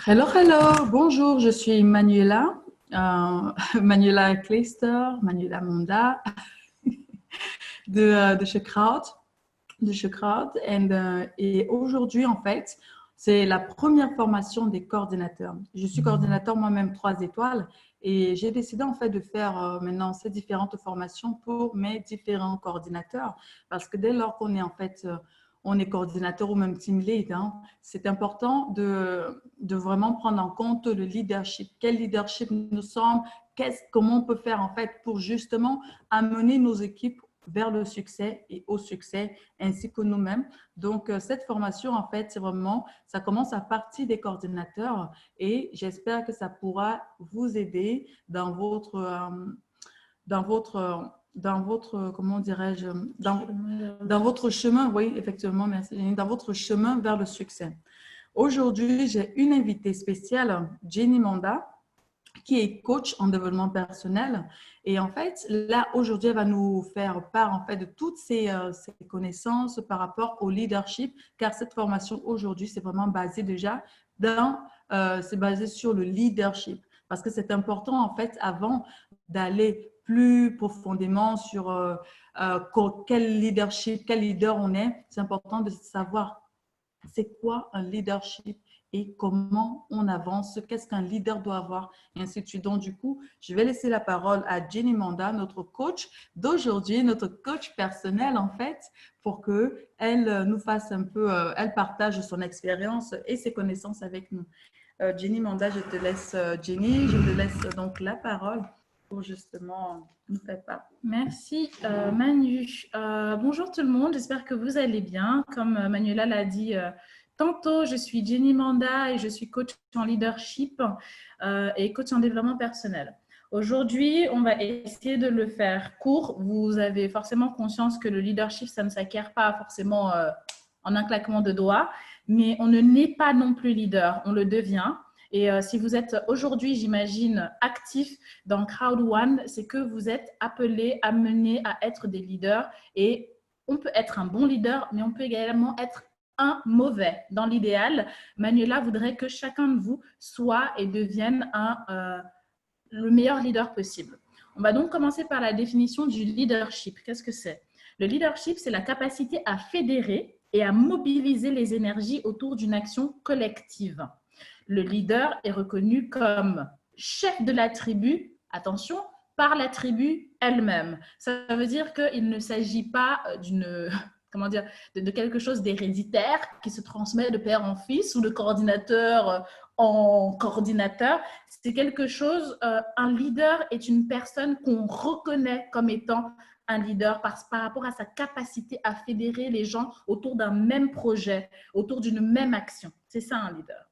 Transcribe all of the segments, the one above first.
Hello, hello, bonjour, je suis Manuela, Manuela Kleister, Manuela Monda de chez Crowd, et aujourd'hui, en fait, c'est la première formation des coordinateurs. Je suis coordinateur moi-même 3 étoiles et j'ai décidé en fait de faire maintenant ces différentes formations pour mes différents coordinateurs parce que dès lors qu'on est en fait on est coordinateur ou même team lead, hein, c'est important de vraiment prendre en compte le leadership. Quel leadership nous sommes, comment on peut faire en fait pour justement amener nos équipes vers le succès et au succès, ainsi que nous-mêmes. Donc, cette formation, en fait, c'est vraiment, ça commence à partir des coordinateurs et j'espère que ça pourra vous aider dans votre, comment dirais-je, dans votre chemin, oui, effectivement, merci, dans votre chemin vers le succès. Aujourd'hui, j'ai une invitée spéciale, Jenny Manda, qui est coach en développement personnel. Et en fait, là, aujourd'hui, elle va nous faire part en fait de toutes ses connaissances par rapport au leadership, car cette formation aujourd'hui, c'est vraiment basé déjà c'est basé sur le leadership. Parce que c'est important, en fait, avant d'aller plus profondément sur quel leadership, quel leader on est, c'est important de savoir c'est quoi un leadership et comment on avance, qu'est-ce qu'un leader doit avoir, et ainsi de suite. Donc, du coup, je vais laisser la parole à Jenny Manda, notre coach d'aujourd'hui, notre coach personnel, en fait, pour qu'elle nous fasse un peu, elle partage son expérience et ses connaissances avec nous. Jenny Manda, je te laisse, Jenny, je te laisse donc la parole pour justement nous faire part. Merci Manu. Bonjour tout le monde, j'espère que vous allez bien. Comme Manuela l'a dit tantôt, je suis Jenny Manda et je suis coach en leadership et coach en développement personnel. Aujourd'hui, on va essayer de le faire court. Vous avez forcément conscience que le leadership, ça ne s'acquiert pas forcément en un claquement de doigts, mais on ne naît pas non plus leader, on le devient. Et si vous êtes aujourd'hui, j'imagine, actif dans Crowd One, c'est que vous êtes appelés, amenés à être des leaders. Et on peut être un bon leader, mais on peut également être un mauvais. Dans l'idéal, Manuela voudrait que chacun de vous soit et devienne le meilleur leader possible. On va donc commencer par la définition du leadership. Qu'est-ce que c'est? Le leadership, c'est la capacité à fédérer et à mobiliser les énergies autour d'une action collective. Le leader est reconnu comme chef de la tribu, attention, par la tribu elle-même. Ça veut dire qu'il ne s'agit pas comment dire, de quelque chose d'héréditaire qui se transmet de père en fils ou de coordinateur en coordinateur. C'est quelque chose, un leader est une personne qu'on reconnaît comme étant un leader par rapport à sa capacité à fédérer les gens autour d'un même projet, autour d'une même action. C'est ça un leader.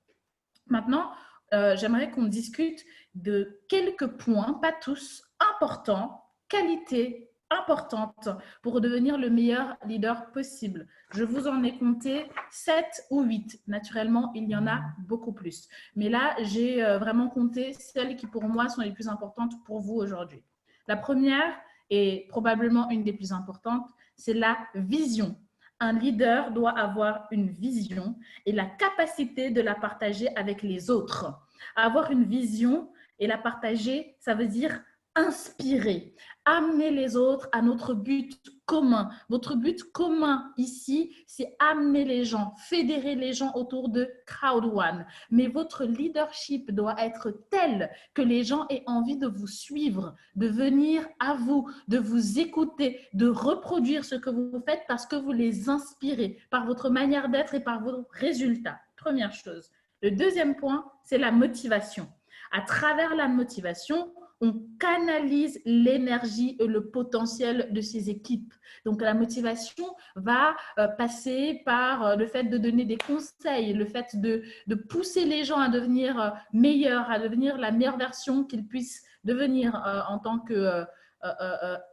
Maintenant, j'aimerais qu'on discute de quelques points, pas tous, importants, qualités importantes pour devenir le meilleur leader possible. Je vous en ai compté 7 ou 8. Naturellement, il y en a beaucoup plus. Mais là, j'ai vraiment compté celles qui, pour moi, sont les plus importantes pour vous aujourd'hui. La première, et probablement une des plus importantes, c'est la vision. Un leader doit avoir une vision et la capacité de la partager avec les autres. Avoir une vision et la partager, ça veut dire inspirer, amener les autres à notre but commun. Votre but commun ici, c'est amener les gens, fédérer les gens autour de Crowd One. Mais votre leadership doit être tel que les gens aient envie de vous suivre, de venir à vous, de vous écouter, de reproduire ce que vous faites parce que vous les inspirez par votre manière d'être et par vos résultats. Première chose. Le deuxième point, c'est la motivation. À travers la motivation, on canalise l'énergie et le potentiel de ces équipes. Donc, la motivation va passer par le fait de donner des conseils, le fait de pousser les gens à devenir meilleurs, à devenir la meilleure version qu'ils puissent devenir en tant que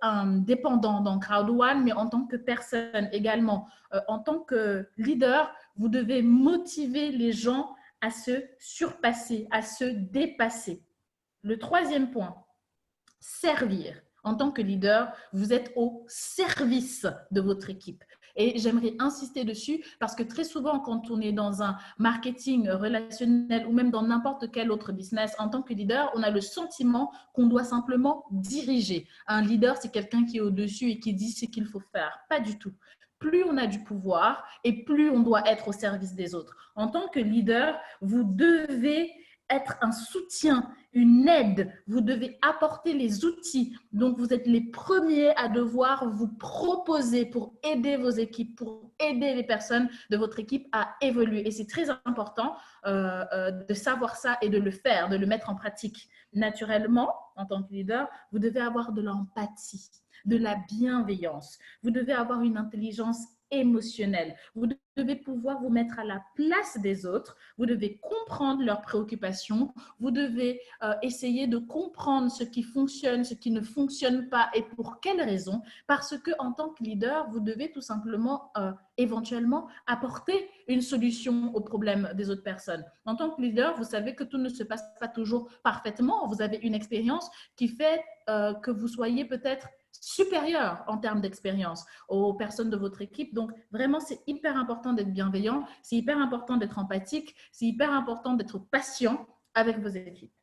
un dépendant dans Crowd One, mais en tant que personne également. En tant que leader, vous devez motiver les gens à se surpasser, à se dépasser. Le troisième point, servir. En tant que leader, vous êtes au service de votre équipe. Et j'aimerais insister dessus parce que très souvent, quand on est dans un marketing relationnel ou même dans n'importe quel autre business, en tant que leader, on a le sentiment qu'on doit simplement diriger. Un leader, c'est quelqu'un qui est au-dessus et qui dit ce qu'il faut faire. Pas du tout. Plus on a du pouvoir et plus on doit être au service des autres. En tant que leader, vous devez être un soutien, une aide. Vous devez apporter les outils. Donc, vous êtes les premiers à devoir vous proposer pour aider vos équipes, pour aider les personnes de votre équipe à évoluer. Et c'est très important de savoir ça et de le faire, de le mettre en pratique. Naturellement, en tant que leader, vous devez avoir de l'empathie, de la bienveillance. Vous devez avoir une intelligence émotionnelle. Vous devez pouvoir vous mettre à la place des autres. Vous devez comprendre leurs préoccupations. Vous devez essayer de comprendre ce qui fonctionne, ce qui ne fonctionne pas et pour quelles raisons. Parce que en tant que leader, vous devez tout simplement éventuellement apporter une solution aux problèmes des autres personnes. En tant que leader, vous savez que tout ne se passe pas toujours parfaitement. Vous avez une expérience qui fait que vous soyez peut-être supérieur en termes d'expérience aux personnes de votre équipe. Donc, vraiment, c'est hyper important d'être bienveillant, c'est hyper important d'être empathique, c'est hyper important d'être patient avec vos équipes.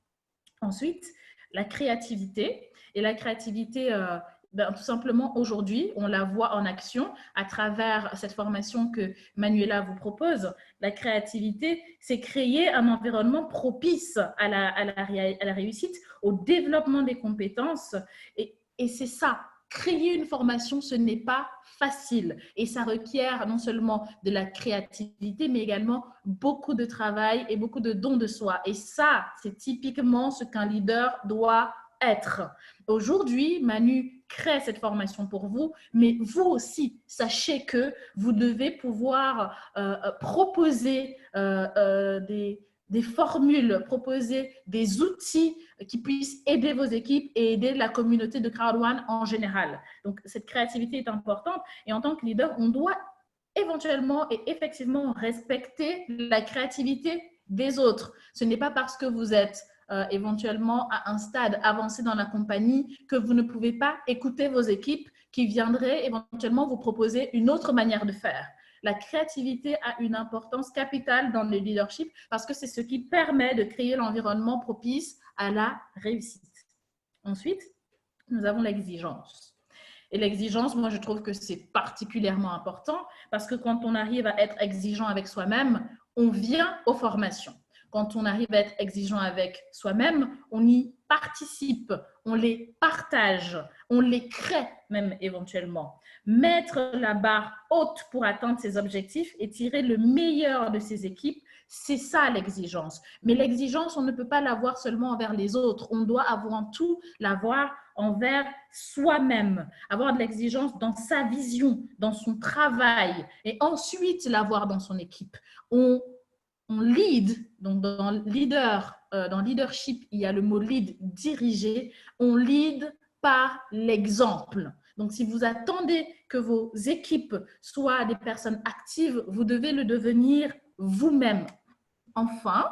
Ensuite, la créativité. Et la créativité, tout simplement, aujourd'hui, on la voit en action à travers cette formation que Manuela vous propose. La créativité, c'est créer un environnement propice à la réussite, au développement des compétences. Et c'est ça, créer une formation, ce n'est pas facile. Et ça requiert non seulement de la créativité, mais également beaucoup de travail et beaucoup de dons de soi. Et ça, c'est typiquement ce qu'un leader doit être. Aujourd'hui, Manu crée cette formation pour vous, mais vous aussi, sachez que vous devez pouvoir proposer des formules, proposer des outils qui puissent aider vos équipes et aider la communauté de Crowd One en général. Donc, cette créativité est importante et en tant que leader, on doit éventuellement et effectivement respecter la créativité des autres. Ce n'est pas parce que vous êtes éventuellement à un stade avancé dans la compagnie que vous ne pouvez pas écouter vos équipes qui viendraient éventuellement vous proposer une autre manière de faire. La créativité a une importance capitale dans le leadership parce que c'est ce qui permet de créer l'environnement propice à la réussite. Ensuite, nous avons l'exigence. Et l'exigence, moi, je trouve que c'est particulièrement important parce que quand on arrive à être exigeant avec soi-même, on vient aux formations. Quand on arrive à être exigeant avec soi-même, on y participe, on les partage, on les crée même éventuellement. Mettre la barre haute pour atteindre ses objectifs et tirer le meilleur de ses équipes, c'est ça l'exigence. Mais l'exigence, on ne peut pas l'avoir seulement envers les autres. On doit avant tout l'avoir envers soi-même, avoir de l'exigence dans sa vision, dans son travail et ensuite l'avoir dans son équipe. On lead, donc dans leadership, il y a le mot lead, diriger. On lead par l'exemple. Donc, si vous attendez que vos équipes soient des personnes actives, vous devez le devenir vous-même. Enfin,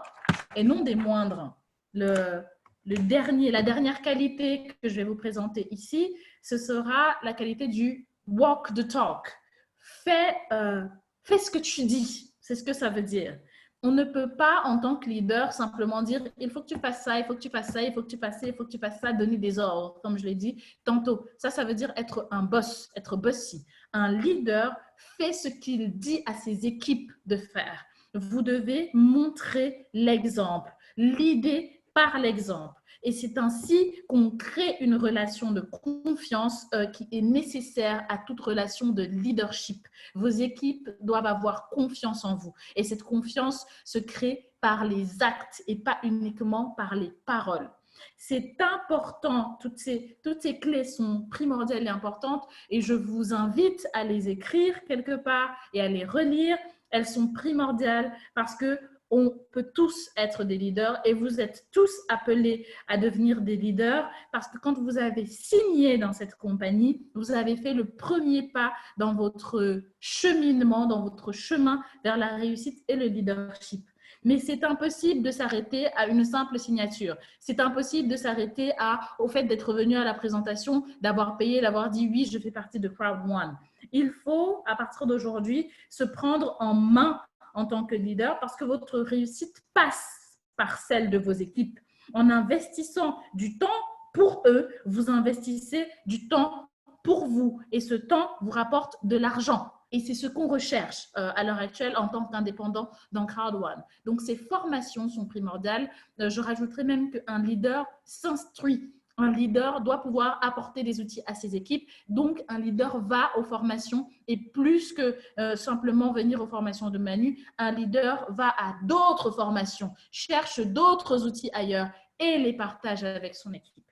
et non des moindres, la dernière qualité que je vais vous présenter ici, ce sera la qualité du walk the talk. Fais ce que tu dis, c'est ce que ça veut dire. On ne peut pas, en tant que leader, simplement dire « il faut que tu fasses ça, il faut que tu fasses ça, il faut que tu fasses ça, il faut que tu fasses ça », donner des ordres, comme je l'ai dit tantôt. Ça veut dire être un boss, être bossy. Un leader fait ce qu'il dit à ses équipes de faire. Vous devez montrer l'exemple, l'idée par l'exemple. Et c'est ainsi qu'on crée une relation de confiance qui est nécessaire à toute relation de leadership. Vos équipes doivent avoir confiance en vous. Et cette confiance se crée par les actes et pas uniquement par les paroles. C'est important, toutes ces clés sont primordiales et importantes et je vous invite à les écrire quelque part et à les relire. Elles sont primordiales parce que on peut tous être des leaders et vous êtes tous appelés à devenir des leaders parce que quand vous avez signé dans cette compagnie, vous avez fait le premier pas dans votre cheminement, dans votre chemin vers la réussite et le leadership. Mais c'est impossible de s'arrêter à une simple signature. C'est impossible de s'arrêter au fait d'être venu à la présentation, d'avoir payé, d'avoir dit « oui, je fais partie de Crowd One ». Il faut, à partir d'aujourd'hui, se prendre en main en tant que leader parce que votre réussite passe par celle de vos équipes. En investissant du temps pour eux, vous investissez du temps pour vous et ce temps vous rapporte de l'argent. Et c'est ce qu'on recherche à l'heure actuelle en tant qu'indépendant dans Crowd1. Donc, ces formations sont primordiales. Je rajouterais même qu'un leader s'instruit. Un leader doit pouvoir apporter des outils à ses équipes. Donc, un leader va aux formations et plus que simplement venir aux formations de Manu, un leader va à d'autres formations, cherche d'autres outils ailleurs et les partage avec son équipe.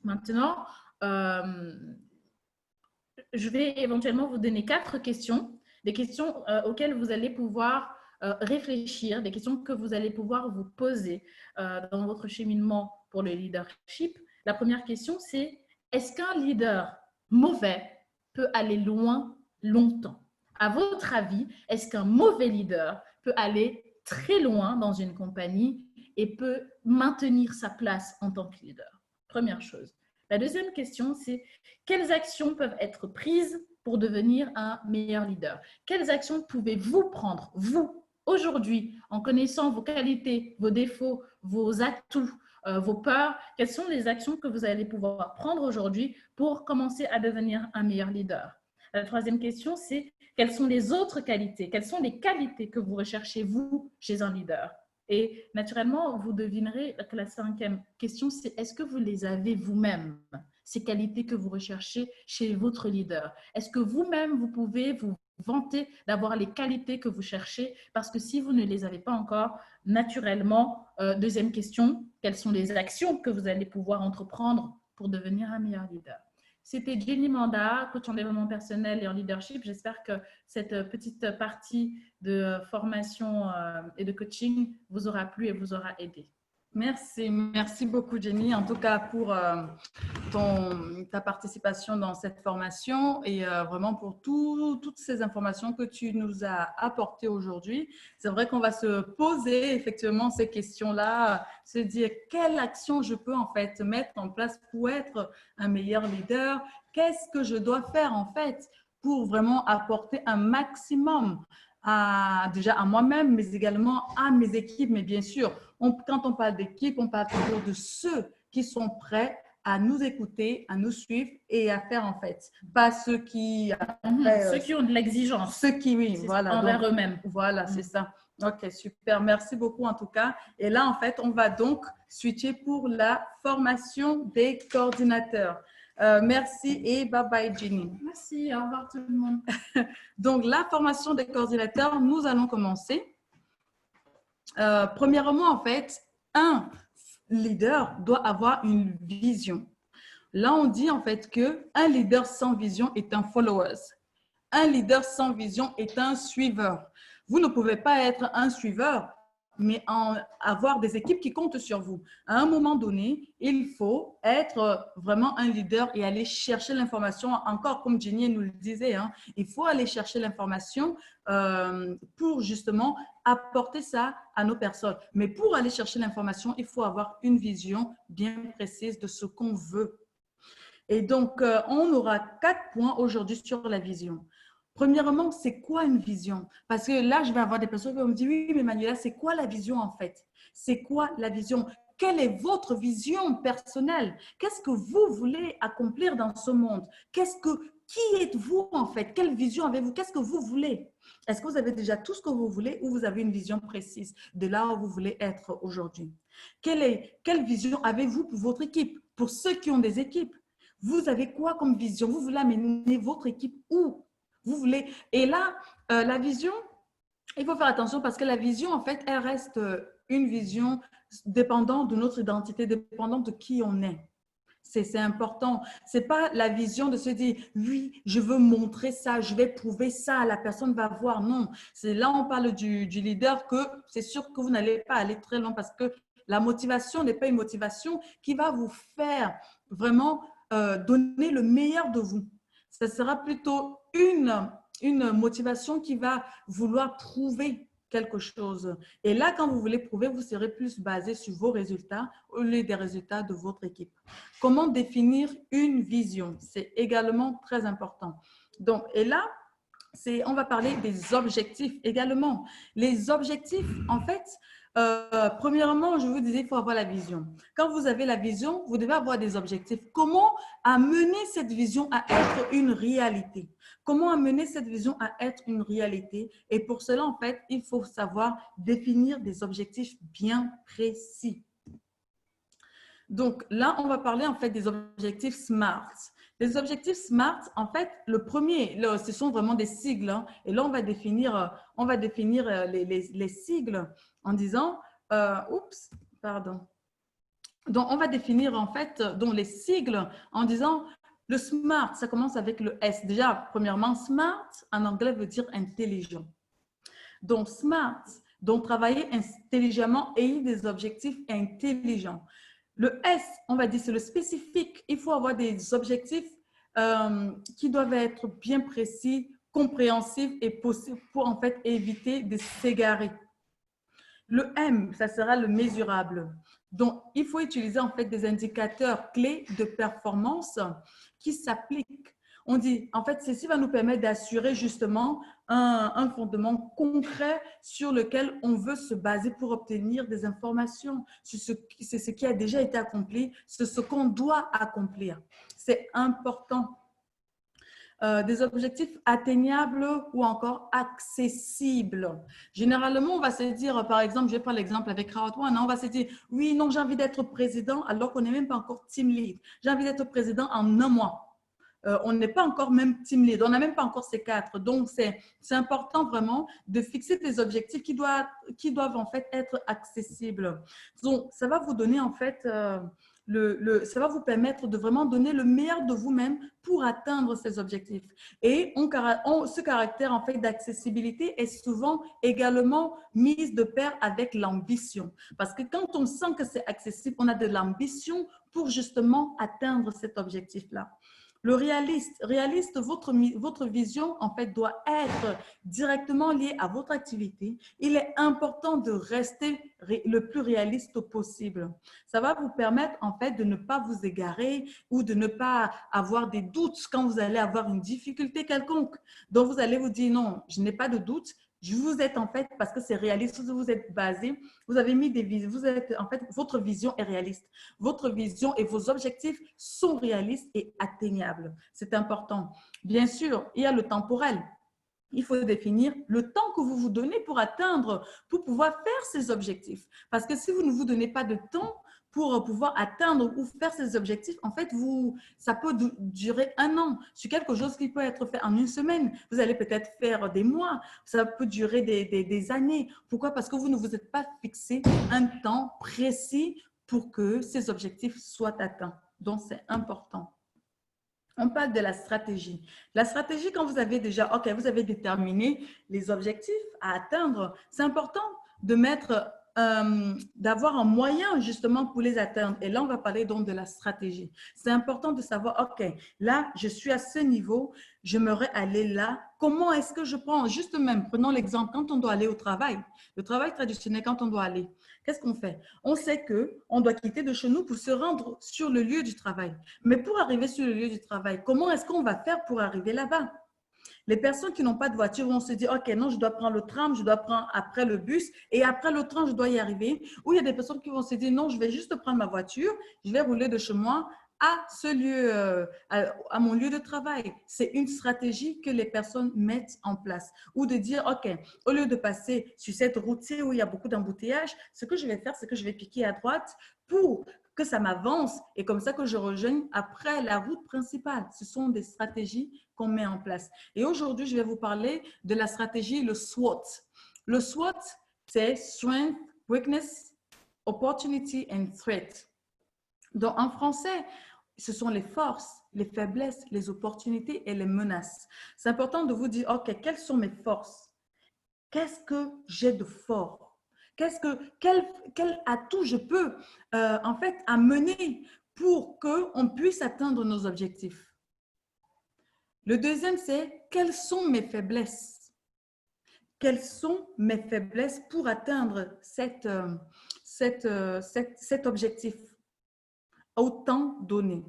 Maintenant, je vais éventuellement vous donner 4 questions, des questions auxquelles vous allez pouvoir réfléchir, des questions que vous allez pouvoir vous poser dans votre cheminement pour le leadership. La première question, c'est est-ce qu'un leader mauvais peut aller loin longtemps? À votre avis, est-ce qu'un mauvais leader peut aller très loin dans une compagnie et peut maintenir sa place en tant que leader? Première chose. La deuxième question, c'est quelles actions peuvent être prises pour devenir un meilleur leader? Quelles actions pouvez-vous prendre, vous, aujourd'hui, en connaissant vos qualités, vos défauts, vos atouts, vos peurs? Quelles sont les actions que vous allez pouvoir prendre aujourd'hui pour commencer à devenir un meilleur leader? La troisième question, c'est quelles sont les autres qualités? Quelles sont les qualités que vous recherchez, vous, chez un leader? Et naturellement, vous devinerez que la cinquième question, c'est est-ce que vous les avez vous-même, ces qualités que vous recherchez chez votre leader? Est-ce que vous-même, vous pouvez vous vanter d'avoir les qualités que vous cherchez? Parce que si vous ne les avez pas encore, naturellement, deuxième question, quelles sont les actions que vous allez pouvoir entreprendre pour devenir un meilleur leader? C'était Jenny Manda, coach en développement personnel et en leadership. J'espère que cette petite partie de formation et de coaching vous aura plu et vous aura aidé. Merci beaucoup Jenny, en tout cas pour ta participation dans cette formation et vraiment pour toutes ces informations que tu nous as apportées aujourd'hui. C'est vrai qu'on va se poser effectivement ces questions-là, se dire quelle action je peux en fait mettre en place pour être un meilleur leader, qu'est-ce que je dois faire en fait pour vraiment apporter un maximum déjà à moi-même, mais également à mes équipes. Mais bien sûr, quand on parle d'équipe, on parle toujours de ceux qui sont prêts à nous écouter, à nous suivre et à faire en fait. Pas ceux qui… ceux qui ont de l'exigence. Ceux qui, oui, voilà. Envers eux-mêmes. Voilà, c'est ça. Ok, super. Merci beaucoup en tout cas. Et là, en fait, on va donc switcher pour la formation des coordinateurs. Merci et bye bye Jenny. Merci, au revoir tout le monde. Donc, la formation des coordinateurs, nous allons commencer. Premièrement, en fait, un leader doit avoir une vision. Là, on dit en fait qu'un leader sans vision est un follower. Un leader sans vision est un suiveur. Vous ne pouvez pas être un suiveur, mais avoir des équipes qui comptent sur vous. À un moment donné, il faut être vraiment un leader et aller chercher l'information. Encore comme Jenny nous le disait, hein, il faut aller chercher l'information pour justement apporter ça à nos personnes. Mais pour aller chercher l'information, il faut avoir une vision bien précise de ce qu'on veut. Et donc, on aura 4 points aujourd'hui sur la vision. Premièrement, c'est quoi une vision? Parce que là, je vais avoir des personnes qui vont me dire, oui, mais Manuela, c'est quoi la vision en fait? C'est quoi la vision? Quelle est votre vision personnelle? Qu'est-ce que vous voulez accomplir dans ce monde? Qui êtes-vous en fait? Quelle vision avez-vous? Qu'est-ce que vous voulez? Est-ce que vous avez déjà tout ce que vous voulez ou vous avez une vision précise de là où vous voulez être aujourd'hui? Quelle vision avez-vous pour votre équipe? Pour ceux qui ont des équipes, vous avez quoi comme vision? Vous voulez amener votre équipe où? Vous voulez… Et là, la vision, il faut faire attention parce que la vision, en fait, elle reste une vision dépendante de notre identité, dépendante de qui on est. C'est important. Ce n'est pas la vision de se dire, oui, je veux montrer ça, je vais prouver ça, la personne va voir. Non, c'est là on parle du leader que c'est sûr que vous n'allez pas aller très loin parce que la motivation n'est pas une motivation qui va vous faire vraiment donner le meilleur de vous. Ce sera plutôt une motivation qui va vouloir prouver quelque chose. Et là, quand vous voulez prouver, vous serez plus basé sur vos résultats au lieu des résultats de votre équipe. Comment définir une vision? C'est également très important. Donc, et là, on va parler des objectifs également. Les objectifs, en fait, premièrement, je vous disais, il faut avoir la vision. Quand vous avez la vision, vous devez avoir des objectifs. Comment amener cette vision à être une réalité? Comment amener cette vision à être une réalité? Et pour cela, en fait, il faut savoir définir des objectifs bien précis. Donc là, on va parler en fait des objectifs SMART. Les objectifs SMART, en fait, le premier, ce sont vraiment des sigles. Hein, et là, on va définir les sigles en disant, oups, pardon. Donc, on va définir en fait les sigles en disant, le SMART, ça commence avec le S. Déjà, premièrement, SMART, en anglais, veut dire intelligent. Donc, SMART, donc travailler intelligemment et des objectifs intelligents. Le S, on va dire, c'est le spécifique. Il faut avoir des objectifs qui doivent être bien précis, compréhensifs et possibles pour en fait éviter de s'égarer. Le M, ça sera le mesurable. Donc, il faut utiliser en fait des indicateurs clés de performance qui s'appliquent. On dit, en fait, ceci va nous permettre d'assurer justement un fondement concret sur lequel on veut se baser pour obtenir des informations. C'est ce qui a déjà été accompli, c'est ce qu'on doit accomplir. C'est important. Des objectifs atteignables ou encore accessibles. Généralement, on va se dire, par exemple, je vais prendre l'exemple avec Crowd One, on va se dire, oui, non, j'ai envie d'être président alors qu'on n'est même pas encore team lead. J'ai envie d'être président en un mois. On n'est pas encore même team lead, on n'a même pas encore ces 4. Donc, c'est important vraiment de fixer des objectifs qui doivent en fait être accessibles. Donc, ça va vous donner en fait, ça va vous permettre de vraiment donner le meilleur de vous-même pour atteindre ces objectifs. Et ce caractère en fait d'accessibilité est souvent également mise de pair avec l'ambition. Parce que quand on sent que c'est accessible, on a de l'ambition pour justement atteindre cet objectif-là. Le réaliste, votre vision en fait doit être directement liée à votre activité. Il est important de rester le plus réaliste possible. Ça va vous permettre en fait de ne pas vous égarer ou de ne pas avoir des doutes quand vous allez avoir une difficulté quelconque. Donc vous allez vous dire non, je n'ai pas de doute. Vous êtes en fait, parce que c'est réaliste, vous êtes basé, vous avez mis des visions, vous êtes en fait, votre vision est réaliste. Votre vision et vos objectifs sont réalistes et atteignables. C'est important. Bien sûr, il y a le temporel. Il faut définir le temps que vous vous donnez pour atteindre, pour pouvoir faire ces objectifs. Parce que si vous ne vous donnez pas de temps pour pouvoir atteindre ou faire ces objectifs, en fait, ça peut durer un an. Sur quelque chose qui peut être fait en une semaine, vous allez peut-être faire des mois, ça peut durer des années. Pourquoi? Parce que vous ne vous êtes pas fixé un temps précis pour que ces objectifs soient atteints. Donc, c'est important. On parle de la stratégie. La stratégie, quand vous avez déjà, OK, vous avez déterminé les objectifs à atteindre, c'est important de d'avoir un moyen justement pour les atteindre. Et là, on va parler donc de la stratégie. C'est important de savoir, OK, là, je suis à ce niveau, j'aimerais aller là. Comment est-ce que je prends, juste même, prenons l'exemple, quand on doit aller au travail, le travail traditionnel, quand on doit aller, qu'est-ce qu'on fait? On sait qu'on doit quitter de chez nous pour se rendre sur le lieu du travail. Mais pour arriver sur le lieu du travail, comment est-ce qu'on va faire pour arriver là-bas? Les personnes qui n'ont pas de voiture vont se dire, OK, non, je dois prendre le tram, je dois prendre après le bus et après le train, je dois y arriver. Ou il y a des personnes qui vont se dire, non, je vais juste prendre ma voiture, je vais rouler de chez moi à ce lieu, à mon lieu de travail. C'est une stratégie que les personnes mettent en place. Ou de dire, OK, au lieu de passer sur cette route où il y a beaucoup d'embouteillages, ce que je vais faire, c'est que je vais piquer à droite pour que ça m'avance et comme ça que je rejoigne après la route principale. Ce sont des stratégies qu'on met en place. Et aujourd'hui, je vais vous parler de la stratégie, le SWOT. Le SWOT, c'est Strength, Weakness, Opportunity and Threat. Donc, en français, ce sont les forces, les faiblesses, les opportunités et les menaces. C'est important de vous dire, OK, quelles sont mes forces? Qu'est-ce que j'ai de fort? Quel atout je peux en fait amener pour qu'on puisse atteindre nos objectifs? Le deuxième, c'est quelles sont mes faiblesses? Quelles sont mes faiblesses pour atteindre cet objectif au temps donné?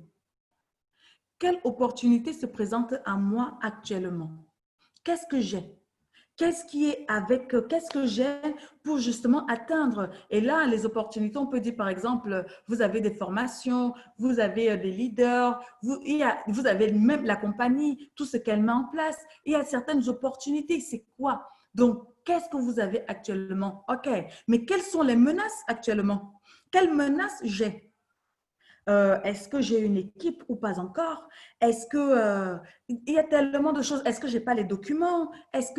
quelle opportunité se présente à moi actuellement? Qu'est-ce que j'ai? Qu'est-ce qui est avec, qu'est-ce que j'ai pour justement atteindre? Et là, les opportunités, on peut dire par exemple, vous avez des formations, vous avez des leaders, vous avez même la compagnie, tout ce qu'elle met en place. Il y a certaines opportunités, c'est quoi? Donc, qu'est-ce que vous avez actuellement? OK, mais quelles sont les menaces actuellement? Quelles menaces j'ai? Est-ce que j'ai une équipe ou pas encore? Est-ce que il y a tellement de choses. Est-ce que j'ai pas les documents? Est-ce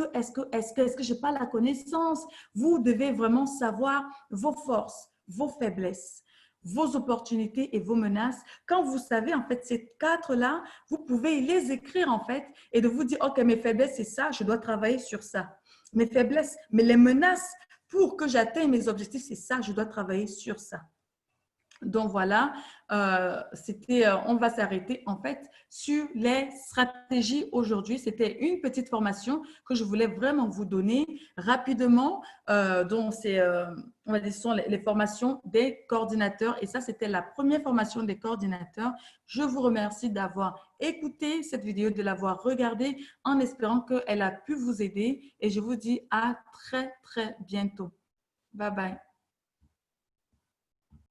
que j'ai pas la connaissance? Vous devez vraiment savoir vos forces, vos faiblesses, vos opportunités et vos menaces. Quand vous savez en fait ces quatre-là, vous pouvez les écrire en fait et de vous dire ok, mes faiblesses c'est ça, je dois travailler sur ça. Mes faiblesses, mais les menaces pour que j'atteigne mes objectifs c'est ça, je dois travailler sur ça. Donc voilà, on va s'arrêter en fait sur les stratégies aujourd'hui. C'était une petite formation que je voulais vraiment vous donner rapidement. Donc on va dire, ce sont les formations des coordinateurs. Et ça, c'était la première formation des coordinateurs. Je vous remercie d'avoir écouté cette vidéo, de l'avoir regardée en espérant qu'elle a pu vous aider. Et je vous dis à très, très bientôt. Bye bye.